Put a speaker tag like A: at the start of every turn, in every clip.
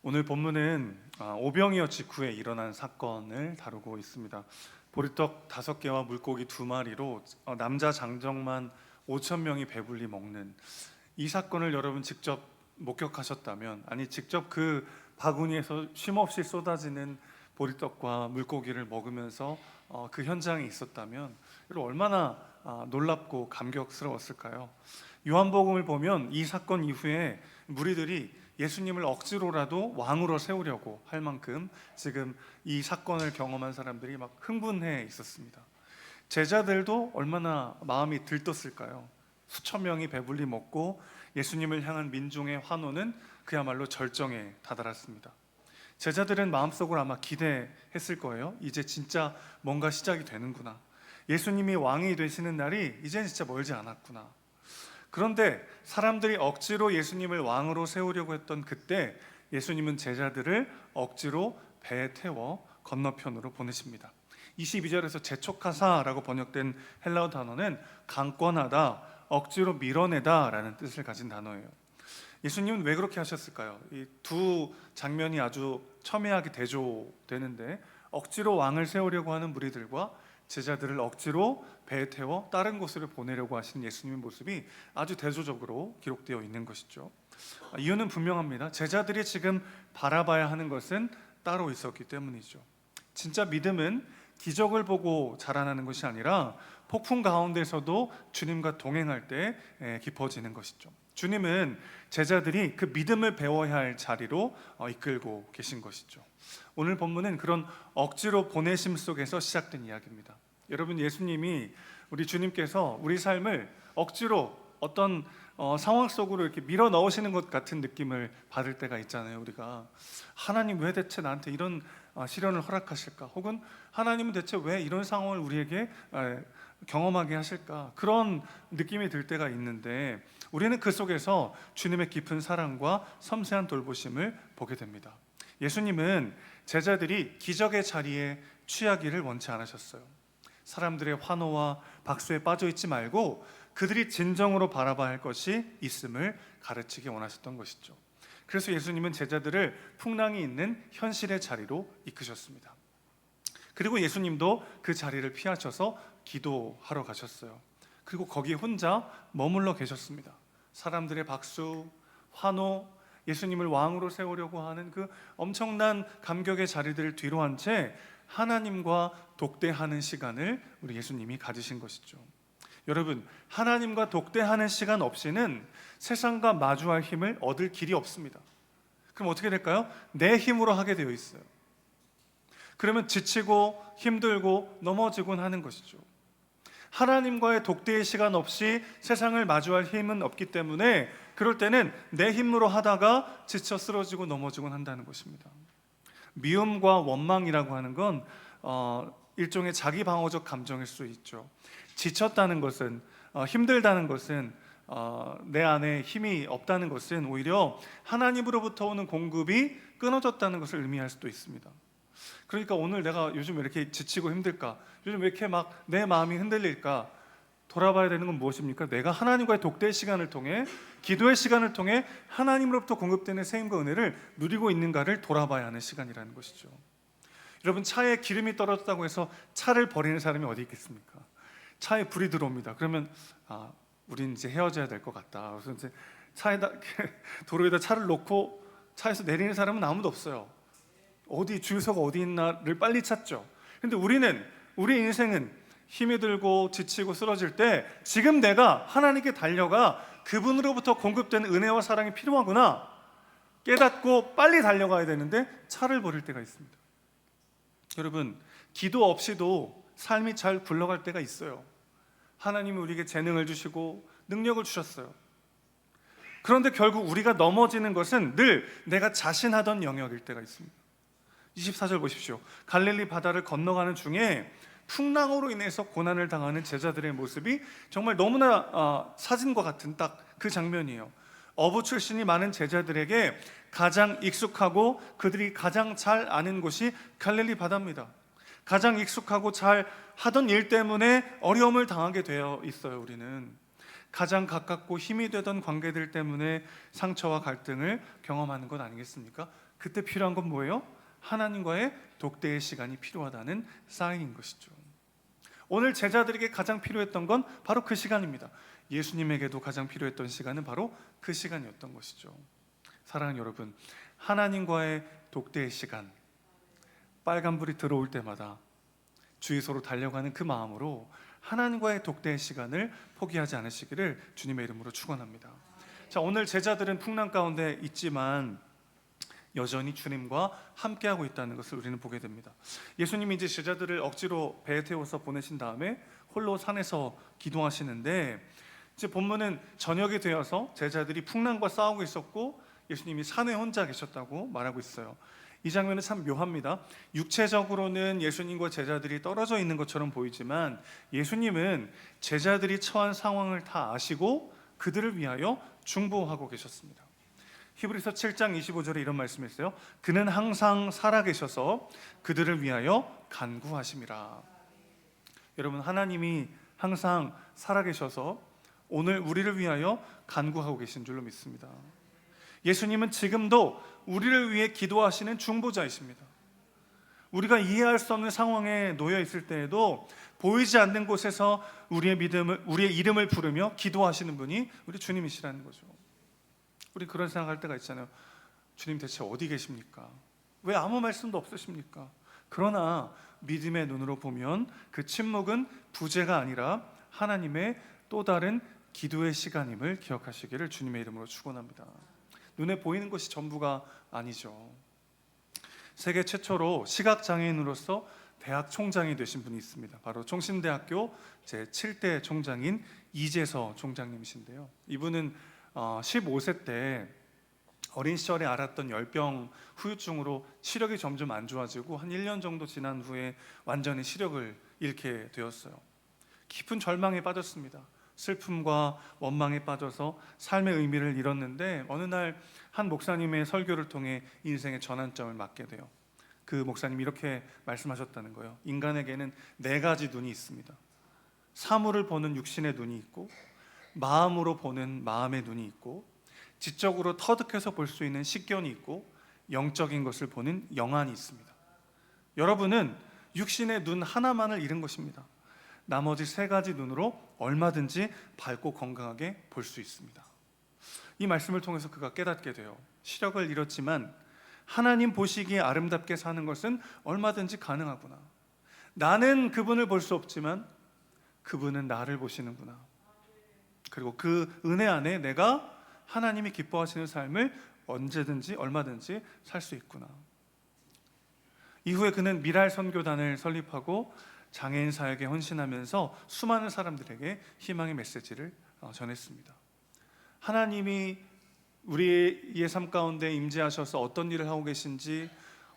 A: 오늘 본문은 오병이어 직후에 일어난 사건을 다루고 있습니다. 보리떡 5개와 물고기 2마리로 남자 장정만 5천 명이 배불리 먹는 이 사건을 여러분 직접 목격하셨다면, 아니 직접 그 바구니에서 쉼없이 쏟아지는 보리떡과 물고기를 먹으면서 그 현장에 있었다면 여러분 얼마나 놀랍고 감격스러웠을까요? 요한복음을 보면 이 사건 이후에 무리들이 예수님을 억지로라도 왕으로 세우려고 할 만큼 지금 이 사건을 경험한 사람들이 막 흥분해 있었습니다. 제자들도 얼마나 마음이 들떴을까요? 수천 명이 배불리 먹고 예수님을 향한 민중의 환호는 그야말로 절정에 다다랐습니다. 제자들은 마음속으로 아마 기대했을 거예요. 이제 진짜 뭔가 시작이 되는구나. 예수님이 왕이 되시는 날이 이제 진짜 멀지 않았구나. 그런데 사람들이 억지로 예수님을 왕으로 세우려고 했던 그때 예수님은 제자들을 억지로 배에 태워 건너편으로 보내십니다. 22절에서 재촉하사라고 번역된 헬라어 단어는 강권하다, 억지로 밀어내다 라는 뜻을 가진 단어예요. 예수님은 왜 그렇게 하셨을까요? 이 두 장면이 아주 첨예하게 대조되는데, 억지로 왕을 세우려고 하는 무리들과 제자들을 억지로 배에 태워 다른 곳으로 보내려고 하시는 예수님의 모습이 아주 대조적으로 기록되어 있는 것이죠. 이유는 분명합니다. 제자들이 지금 바라봐야 하는 것은 따로 있었기 때문이죠. 진짜 믿음은 기적을 보고 자라나는 것이 아니라 폭풍 가운데서도 주님과 동행할 때 깊어지는 것이죠. 주님은 제자들이 그 믿음을 배워야 할 자리로 이끌고 계신 것이죠. 오늘 본문은 그런 억지로 보내심 속에서 시작된 이야기입니다. 여러분, 예수님이, 우리 주님께서 우리 삶을 억지로 어떤 상황 속으로 이렇게 밀어 넣으시는 것 같은 느낌을 받을 때가 있잖아요. 우리가 하나님 왜 대체 나한테 이런 시련을 허락하실까? 혹은 하나님은 대체 왜 이런 상황을 우리에게 경험하게 하실까? 그런 느낌이 들 때가 있는데, 우리는 그 속에서 주님의 깊은 사랑과 섬세한 돌보심을 보게 됩니다. 예수님은 제자들이 기적의 자리에 취하기를 원치 않으셨어요. 사람들의 환호와 박수에 빠져 있지 말고 그들이 진정으로 바라봐야 할 것이 있음을 가르치기 원하셨던 것이죠. 그래서 예수님은 제자들을 풍랑이 있는 현실의 자리로 이끄셨습니다. 그리고 예수님도 그 자리를 피하셔서 기도하러 가셨어요. 그리고 거기에 혼자 머물러 계셨습니다. 사람들의 박수, 환호, 예수님을 왕으로 세우려고 하는 그 엄청난 감격의 자리들을 뒤로 한 채 하나님과 독대하는 시간을 우리 예수님이 가지신 것이죠. 여러분, 하나님과 독대하는 시간 없이는 세상과 마주할 힘을 얻을 길이 없습니다. 그럼 어떻게 될까요? 내 힘으로 하게 되어 있어요. 그러면 지치고 힘들고 넘어지곤 하는 것이죠. 하나님과의 독대의 시간 없이 세상을 마주할 힘은 없기 때문에 그럴 때는 내 힘으로 하다가 지쳐 쓰러지고 넘어지곤 한다는 것입니다. 미움과 원망이라고 하는 건 일종의 자기 방어적 감정일 수 있죠. 지쳤다는 것은, 힘들다는 것은, 내 안에 힘이 없다는 것은 오히려 하나님으로부터 오는 공급이 끊어졌다는 것을 의미할 수도 있습니다. 그러니까 오늘 내가 요즘 왜 이렇게 지치고 힘들까? 요즘 왜 이렇게 막 내 마음이 흔들릴까? 돌아봐야 되는 건 무엇입니까? 내가 하나님과의 독대의 시간을 통해, 기도의 시간을 통해 하나님으로부터 공급되는 세임과 은혜를 누리고 있는가를 돌아봐야 하는 시간이라는 것이죠. 여러분, 차에 기름이 떨어졌다고 해서 차를 버리는 사람이 어디 있겠습니까? 차에 불이 들어옵니다. 그러면 우린 이제 헤어져야 될 것 같다. 그래서 이제 차에다 도로에다 차를 놓고 차에서 내리는 사람은 아무도 없어요. 어디 주유소가 어디 있나를 빨리 찾죠. 근데 우리 인생은 힘이 들고 지치고 쓰러질 때 지금 내가 하나님께 달려가 그분으로부터 공급되는 은혜와 사랑이 필요하구나 깨닫고 빨리 달려가야 되는데 차를 버릴 때가 있습니다. 여러분, 기도 없이도 삶이 잘 굴러갈 때가 있어요. 하나님은 우리에게 재능을 주시고 능력을 주셨어요. 그런데 결국 우리가 넘어지는 것은 늘 내가 자신하던 영역일 때가 있습니다. 24절 보십시오. 갈릴리 바다를 건너가는 중에 풍랑으로 인해서 고난을 당하는 제자들의 모습이 정말 너무나 사진과 같은 딱 그 장면이에요. 어부 출신이 많은 제자들에게 가장 익숙하고 그들이 가장 잘 아는 곳이 갈릴리 바다입니다. 가장 익숙하고 잘 하던 일 때문에 어려움을 당하게 되어 있어요. 우리는 가장 가깝고 힘이 되던 관계들 때문에 상처와 갈등을 경험하는 것 아니겠습니까? 그때 필요한 건 뭐예요? 하나님과의 독대의 시간이 필요하다는 사인인 것이죠. 오늘 제자들에게 가장 필요했던 건 바로 그 시간입니다. 예수님에게도 가장 필요했던 시간은 바로 그 시간이었던 것이죠. 사랑하는 여러분, 하나님과의 독대의 시간, 빨간불이 들어올 때마다 주유소로 달려가는 그 마음으로 하나님과의 독대의 시간을 포기하지 않으시기를 주님의 이름으로 축원합니다. 자, 오늘 제자들은 풍랑 가운데 있지만 여전히 주님과 함께하고 있다는 것을 우리는 보게 됩니다. 예수님이 이제 제자들을 억지로 배에 태워서 보내신 다음에 홀로 산에서 기도하시는데, 이제 본문은 저녁이 되어서 제자들이 풍랑과 싸우고 있었고 예수님이 산에 혼자 계셨다고 말하고 있어요. 이 장면은 참 묘합니다. 육체적으로는 예수님과 제자들이 떨어져 있는 것처럼 보이지만 예수님은 제자들이 처한 상황을 다 아시고 그들을 위하여 중보하고 계셨습니다. 히브리서 7장 25절에 이런 말씀이 있어요. 그는 항상 살아계셔서 그들을 위하여 간구하심이라. 여러분, 하나님이 항상 살아계셔서 오늘 우리를 위하여 간구하고 계신 줄로 믿습니다. 예수님은 지금도 우리를 위해 기도하시는 중보자이십니다. 우리가 이해할 수 없는 상황에 놓여 있을 때에도 보이지 않는 곳에서 우리의 이름을 부르며 기도하시는 분이 우리 주님이시라는 거죠. 우리 그런 생각할 때가 있잖아요. 주님 대체 어디 계십니까? 왜 아무 말씀도 없으십니까? 그러나 믿음의 눈으로 보면 그 침묵은 부재가 아니라 하나님의 또 다른 기도의 시간임을 기억하시기를 주님의 이름으로 축원합니다. 눈에 보이는 것이 전부가 아니죠. 세계 최초로 시각장애인으로서 대학 총장이 되신 분이 있습니다. 바로 총신대학교 제7대 총장인 이재서 총장님이신데요. 이분은 15세 때 어린 시절에 앓았던 열병 후유증으로 시력이 점점 안 좋아지고 한 1년 정도 지난 후에 완전히 시력을 잃게 되었어요. 깊은 절망에 빠졌습니다. 슬픔과 원망에 빠져서 삶의 의미를 잃었는데 어느 날 한 목사님의 설교를 통해 인생의 전환점을 맞게 돼요. 그 목사님이 이렇게 말씀하셨다는 거예요. 인간에게는 4가지 눈이 있습니다. 사물을 보는 육신의 눈이 있고, 마음으로 보는 마음의 눈이 있고, 지적으로 터득해서 볼 수 있는 식견이 있고, 영적인 것을 보는 영안이 있습니다. 여러분은 육신의 눈 하나만을 잃은 것입니다. 나머지 3가지 눈으로 얼마든지 밝고 건강하게 볼 수 있습니다. 이 말씀을 통해서 그가 깨닫게 돼요. 시력을 잃었지만 하나님 보시기에 아름답게 사는 것은 얼마든지 가능하구나. 나는 그분을 볼 수 없지만 그분은 나를 보시는구나. 그리고 그 은혜 안에 내가 하나님이 기뻐하시는 삶을 언제든지 얼마든지 살 수 있구나. 이후에 그는 미랄 선교단을 설립하고 장애인 사역에 헌신하면서 수많은 사람들에게 희망의 메시지를 전했습니다. 하나님이 우리의 삶 가운데 임재하셔서 어떤 일을 하고 계신지,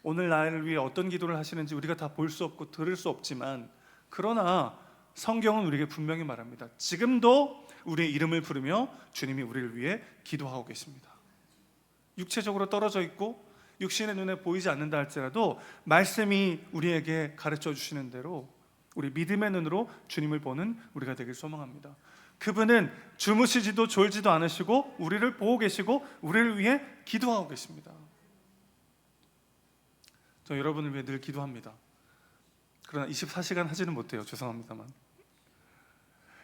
A: 오늘 나를 위해 어떤 기도를 하시는지 우리가 다 볼 수 없고 들을 수 없지만, 그러나 성경은 우리에게 분명히 말합니다. 지금도 우리의 이름을 부르며 주님이 우리를 위해 기도하고 계십니다. 육체적으로 떨어져 있고 육신의 눈에 보이지 않는다 할지라도 말씀이 우리에게 가르쳐 주시는 대로 우리 믿음의 눈으로 주님을 보는 우리가 되길 소망합니다. 그분은 주무시지도 졸지도 않으시고 우리를 보고 계시고 우리를 위해 기도하고 계십니다. 저 여러분을 위해 늘 기도합니다. 그러나 24시간 하지는 못해요. 죄송합니다만.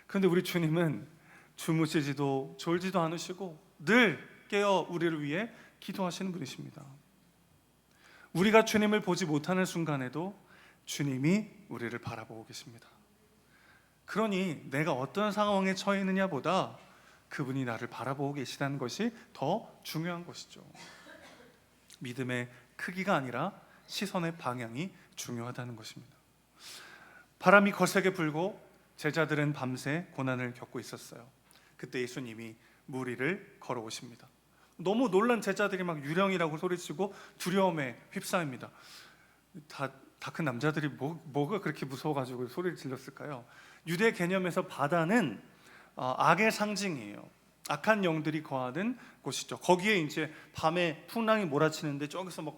A: 그런데 우리 주님은 주무시지도 졸지도 않으시고 늘 깨어 우리를 위해 기도하시는 분이십니다. 우리가 주님을 보지 못하는 순간에도 주님이 우리를 바라보고 계십니다. 그러니 내가 어떤 상황에 처해 있느냐보다 그분이 나를 바라보고 계시다는 것이 더 중요한 것이죠. 믿음의 크기가 아니라 시선의 방향이 중요하다는 것입니다. 바람이 거세게 불고 제자들은 밤새 고난을 겪고 있었어요. 그때 예수님이 물 위를 걸어오십니다. 너무 놀란 제자들이 막 유령이라고 소리치고 두려움에 휩싸입니다. 다 큰 남자들이 뭐가 그렇게 무서워가지고 소리를 질렀을까요? 유대 개념에서 바다는 악의 상징이에요. 악한 영들이 거하는 곳이죠. 거기에 이제 밤에 풍랑이 몰아치는데 저기서 막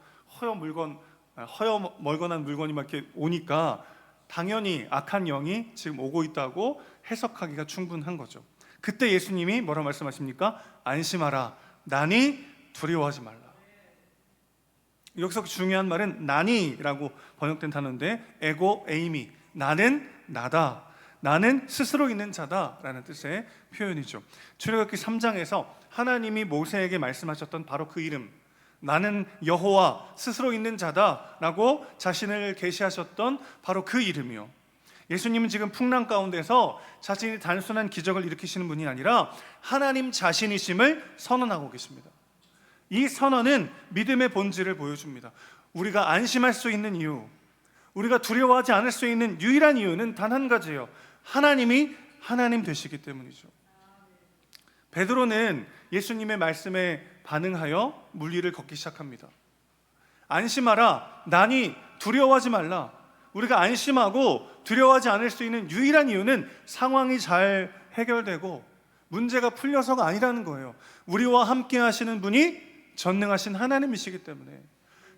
A: 멀건한 물건이 막 이렇게 오니까 당연히 악한 영이 지금 오고 있다고 해석하기가 충분한 거죠. 그때 예수님이 뭐라고 말씀하십니까? 안심하라, 나니 두려워하지 말라. 여기서 중요한 말은 나니라고 번역된 단어인데, 에고 에이미, 나는 나다, 나는 스스로 있는 자다라는 뜻의 표현이죠. 출애굽기 3장에서 하나님이 모세에게 말씀하셨던 바로 그 이름, 나는 여호와 스스로 있는 자다라고 자신을 계시하셨던 바로 그 이름이요. 예수님은 지금 풍랑 가운데서 자신이 단순한 기적을 일으키시는 분이 아니라 하나님 자신이심을 선언하고 계십니다. 이 선언은 믿음의 본질을 보여줍니다. 우리가 안심할 수 있는 이유, 우리가 두려워하지 않을 수 있는 유일한 이유는 단 한 가지예요. 하나님이 하나님 되시기 때문이죠. 베드로는 예수님의 말씀에 반응하여 물 위를 걷기 시작합니다. 안심하라, 나니 두려워하지 말라. 우리가 안심하고 두려워하지 않을 수 있는 유일한 이유는 상황이 잘 해결되고 문제가 풀려서가 아니라는 거예요. 우리와 함께 하시는 분이 전능하신 하나님이시기 때문에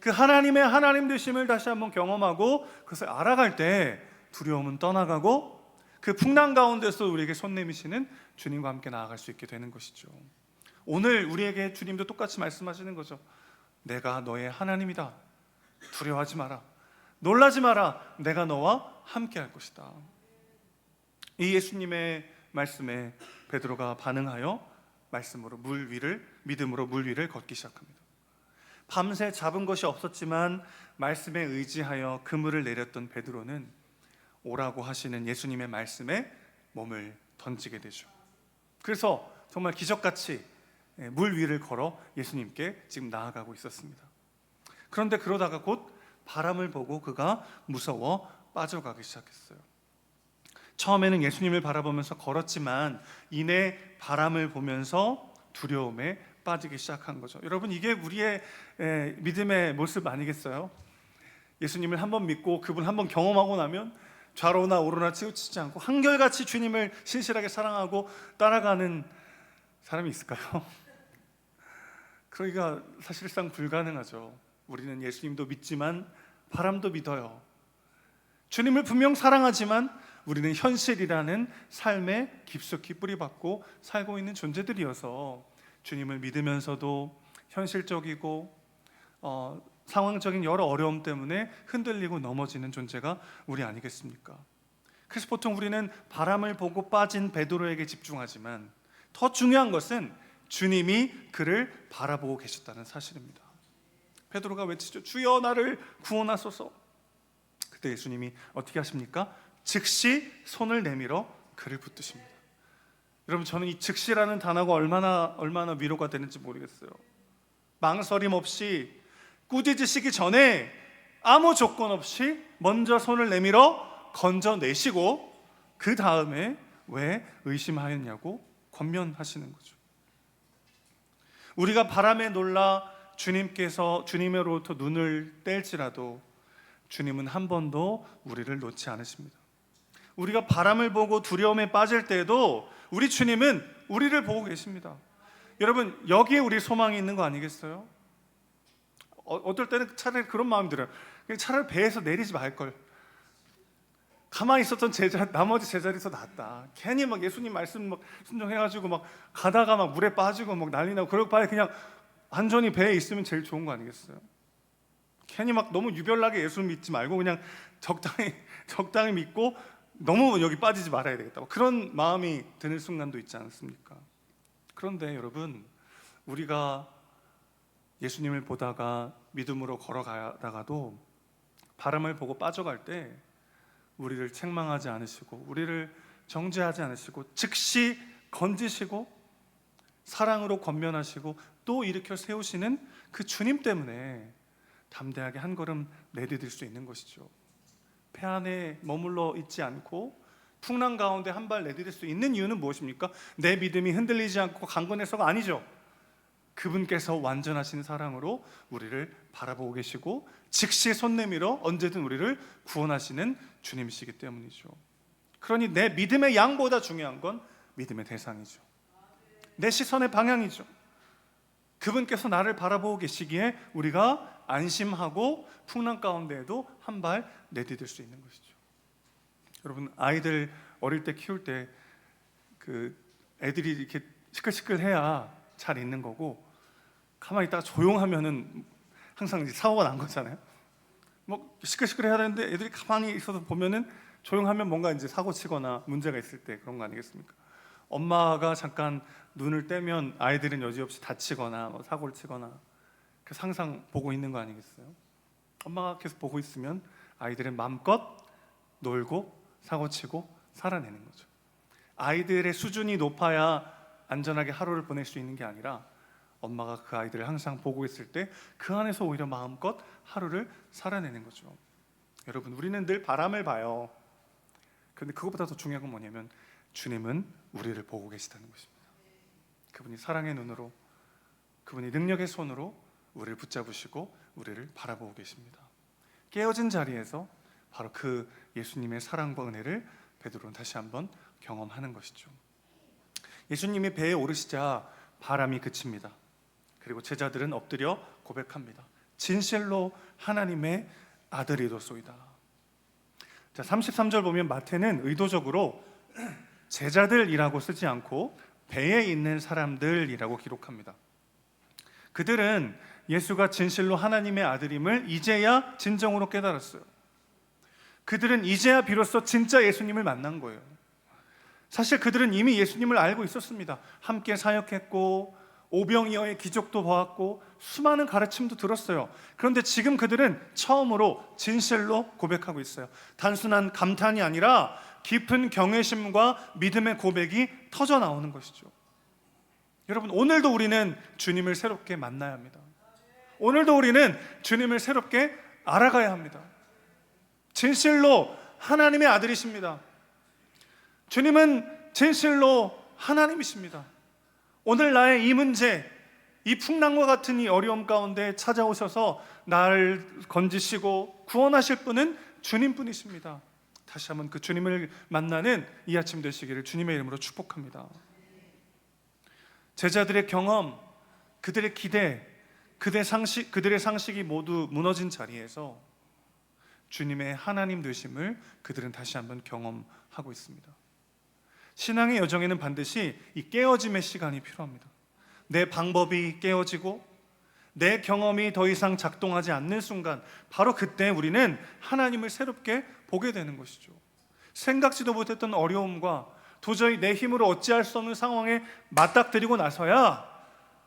A: 그 하나님의 하나님 되심을 다시 한번 경험하고 그것을 알아갈 때 두려움은 떠나가고 그 풍랑 가운데서 우리에게 손 내미시는 주님과 함께 나아갈 수 있게 되는 것이죠. 오늘 우리에게 주님도 똑같이 말씀하시는 거죠. 내가 너의 하나님이다. 두려워하지 마라. 놀라지 마라. 내가 너와 함께 할 것이다. 이 예수님의 말씀에 베드로가 반응하여 말씀으로 믿음으로 물 위를 걷기 시작합니다. 밤새 잡은 것이 없었지만 말씀에 의지하여 그물을 내렸던 베드로는 오라고 하시는 예수님의 말씀에 몸을 던지게 되죠. 그래서 정말 기적같이 물 위를 걸어 예수님께 지금 나아가고 있었습니다. 그런데 그러다가 곧 바람을 보고 그가 무서워 빠져가기 시작했어요. 처음에는 예수님을 바라보면서 걸었지만 이내 바람을 보면서 두려움에 빠지기 시작한 거죠. 여러분, 이게 우리의 믿음의 모습 아니겠어요? 예수님을 한번 믿고 그분 한번 경험하고 나면 좌로나 우로나 치우치지 않고 한결같이 주님을 신실하게 사랑하고 따라가는 사람이 있을까요? 그러기가 사실상 불가능하죠. 우리는 예수님도 믿지만 바람도 믿어요. 주님을 분명 사랑하지만 우리는 현실이라는 삶에 깊숙이 뿌리박고 살고 있는 존재들이어서 주님을 믿으면서도 현실적이고 상황적인 여러 어려움 때문에 흔들리고 넘어지는 존재가 우리 아니겠습니까? 그래서 보통 우리는 바람을 보고 빠진 베드로에게 집중하지만 더 중요한 것은 주님이 그를 바라보고 계셨다는 사실입니다. 베드로가 외치죠. 주여 나를 구원하소서. 그때 예수님이 어떻게 하십니까? 즉시 손을 내밀어 그를 붙드십니다. 여러분, 저는 이 즉시라는 단어가 얼마나 위로가 되는지 모르겠어요. 망설임 없이 꾸짖으시기 전에 아무 조건 없이 먼저 손을 내밀어 건져내시고 그 다음에 왜 의심하였냐고 권면하시는 거죠. 우리가 바람에 놀라 주님으로부터 눈을 뗄지라도 주님은 한 번도 우리를 놓지 않으십니다. 우리가 바람을 보고 두려움에 빠질 때에도 우리 주님은 우리를 보고 계십니다. 여러분, 여기에 우리 소망이 있는 거 아니겠어요? 어떨 때는 차라리 그런 마음이 들어요. 차라리 배에서 내리지 말걸. 가만히 있었던 나머지 제자리에서 낫다. 괜히 막 예수님 말씀 막 순종해가지고 막 가다가 막 물에 빠지고 막 난리 나고 그럴 바에 그냥 안전히 배에 있으면 제일 좋은 거 아니겠어요? 괜히 막 너무 유별나게 예수 믿지 말고 그냥 적당히 믿고 너무 여기 빠지지 말아야 되겠다. 그런 마음이 드는 순간도 있지 않습니까? 그런데 여러분, 우리가 예수님을 보다가 믿음으로 걸어가다가도 바람을 보고 빠져갈 때 우리를 책망하지 않으시고 우리를 정죄하지 않으시고 즉시 건지시고 사랑으로 권면하시고 또 일으켜 세우시는 그 주님 때문에 담대하게 한 걸음 내디딜 수 있는 것이죠. 배 안에 머물러 있지 않고 풍랑 가운데 한 발 내디딜 수 있는 이유는 무엇입니까? 내 믿음이 흔들리지 않고 강건해서가 아니죠. 그분께서 완전하신 사랑으로 우리를 바라보고 계시고 즉시 손 내밀어 언제든 우리를 구원하시는 주님이시기 때문이죠. 그러니 내 믿음의 양보다 중요한 건 믿음의 대상이죠. 내 시선의 방향이죠. 그분께서 나를 바라보고 계시기에 우리가 안심하고 풍랑 가운데에도 한 발 내디딜 수 있는 것이죠. 여러분, 아이들 어릴 때 키울 때 그 애들이 이렇게 시끌시끌해야 잘 있는 거고, 가만히 있다가 조용하면은 항상 이제 사고가 난 거잖아요. 뭐 시끌시끌해야 되는데 애들이 가만히 있어서 보면은 조용하면 뭔가 이제 사고 치거나 문제가 있을 때 그런 거 아니겠습니까? 엄마가 잠깐 눈을 떼면 아이들은 여지없이 다치거나 뭐 사고를 치거나, 그래서 항상 보고 있는 거 아니겠어요? 엄마가 계속 보고 있으면 아이들은 마음껏 놀고 사고 치고 살아내는 거죠. 아이들의 수준이 높아야 안전하게 하루를 보낼 수 있는 게 아니라, 엄마가 그 아이들을 항상 보고 있을 때 그 안에서 오히려 마음껏 하루를 살아내는 거죠. 여러분, 우리는 늘 바람을 봐요. 그런데 그것보다 더 중요한 건 뭐냐면, 주님은 우리를 보고 계시다는 것입니다. 그분이 사랑의 눈으로, 그분이 능력의 손으로 우리를 붙잡으시고 우리를 바라보고 계십니다. 깨어진 자리에서 바로 그 예수님의 사랑과 은혜를 베드로는 다시 한번 경험하는 것이죠. 예수님이 배에 오르시자 바람이 그칩니다. 그리고 제자들은 엎드려 고백합니다. 진실로 하나님의 아들이로소이다. 자, 33절 보면 마태는 의도적으로 제자들이라고 쓰지 않고 배에 있는 사람들이라고 기록합니다. 그들은 예수가 진실로 하나님의 아들임을 이제야 진정으로 깨달았어요. 그들은 이제야 비로소 진짜 예수님을 만난 거예요. 사실 그들은 이미 예수님을 알고 있었습니다. 함께 사역했고 오병이어의 기적도 보았고 수많은 가르침도 들었어요. 그런데 지금 그들은 처음으로 진실로 고백하고 있어요. 단순한 감탄이 아니라 깊은 경외심과 믿음의 고백이 터져 나오는 것이죠. 여러분, 오늘도 우리는 주님을 새롭게 만나야 합니다. 오늘도 우리는 주님을 새롭게 알아가야 합니다. 진실로 하나님의 아들이십니다. 주님은 진실로 하나님이십니다. 오늘 나의 이 문제, 이 풍랑과 같은 이 어려움 가운데 찾아오셔서 나를 건지시고 구원하실 분은 주님뿐이십니다. 다시 한번 그 주님을 만나는 이 아침 되시기를 주님의 이름으로 축복합니다. 제자들의 경험, 그들의 기대, 그들의 상식이 모두 무너진 자리에서 주님의 하나님 되심을 그들은 다시 한번 경험하고 있습니다. 신앙의 여정에는 반드시 이 깨어짐의 시간이 필요합니다. 내 방법이 깨어지고 내 경험이 더 이상 작동하지 않는 순간, 바로 그때 우리는 하나님을 새롭게 보게 되는 것이죠. 생각지도 못했던 어려움과 도저히 내 힘으로 어찌할 수 없는 상황에 맞닥뜨리고 나서야,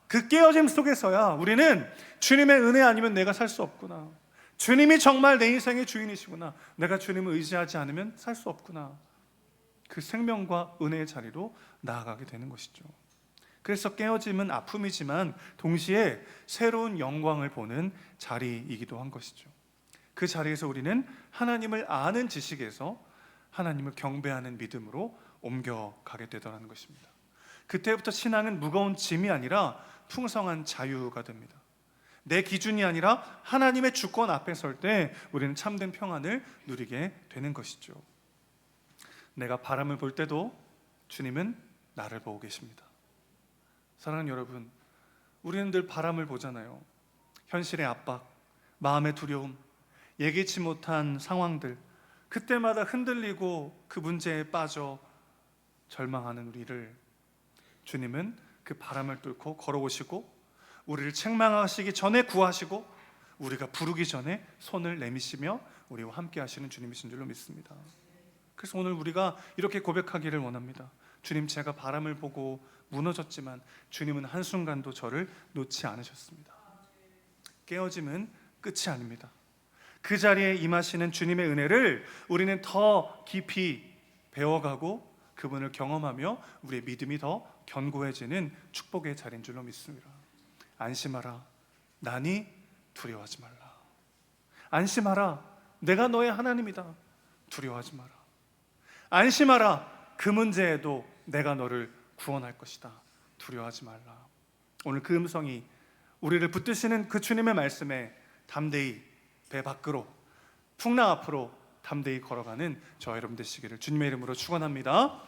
A: 그 깨어짐 속에서야 우리는 주님의 은혜 아니면 내가 살 수 없구나, 주님이 정말 내 인생의 주인이시구나, 내가 주님을 의지하지 않으면 살 수 없구나, 그 생명과 은혜의 자리로 나아가게 되는 것이죠. 그래서 깨어짐은 아픔이지만 동시에 새로운 영광을 보는 자리이기도 한 것이죠. 그 자리에서 우리는 하나님을 아는 지식에서 하나님을 경배하는 믿음으로 옮겨가게 되더라는 것입니다. 그때부터 신앙은 무거운 짐이 아니라 풍성한 자유가 됩니다. 내 기준이 아니라 하나님의 주권 앞에 설 때 우리는 참된 평안을 누리게 되는 것이죠. 내가 바람을 볼 때도 주님은 나를 보고 계십니다. 사랑하는 여러분, 우리는 늘 바람을 보잖아요. 현실의 압박, 마음의 두려움, 예기치 못한 상황들, 그때마다 흔들리고 그 문제에 빠져 절망하는 우리를 주님은 그 바람을 뚫고 걸어오시고 우리를 책망하시기 전에 구하시고 우리가 부르기 전에 손을 내미시며 우리와 함께 하시는 주님이신 줄로 믿습니다. 그래서 오늘 우리가 이렇게 고백하기를 원합니다. 주님, 제가 바람을 보고 무너졌지만 주님은 한순간도 저를 놓지 않으셨습니다. 깨어짐은 끝이 아닙니다. 그 자리에 임하시는 주님의 은혜를 우리는 더 깊이 배워가고 그분을 경험하며 우리의 믿음이 더 견고해지는 축복의 자리인 줄로 믿습니다. 안심하라, 나니 두려워하지 말라. 안심하라, 내가 너의 하나님이다. 두려워하지 마라. 안심하라, 그 문제에도 내가 너를 구원할 것이다. 두려워하지 말라. 오늘 그 음성이 우리를 붙드시는 그 주님의 말씀에 담대히 배 밖으로, 풍랑 앞으로 담대히 걸어가는 저 여러분 되시기를 주님의 이름으로 축원합니다.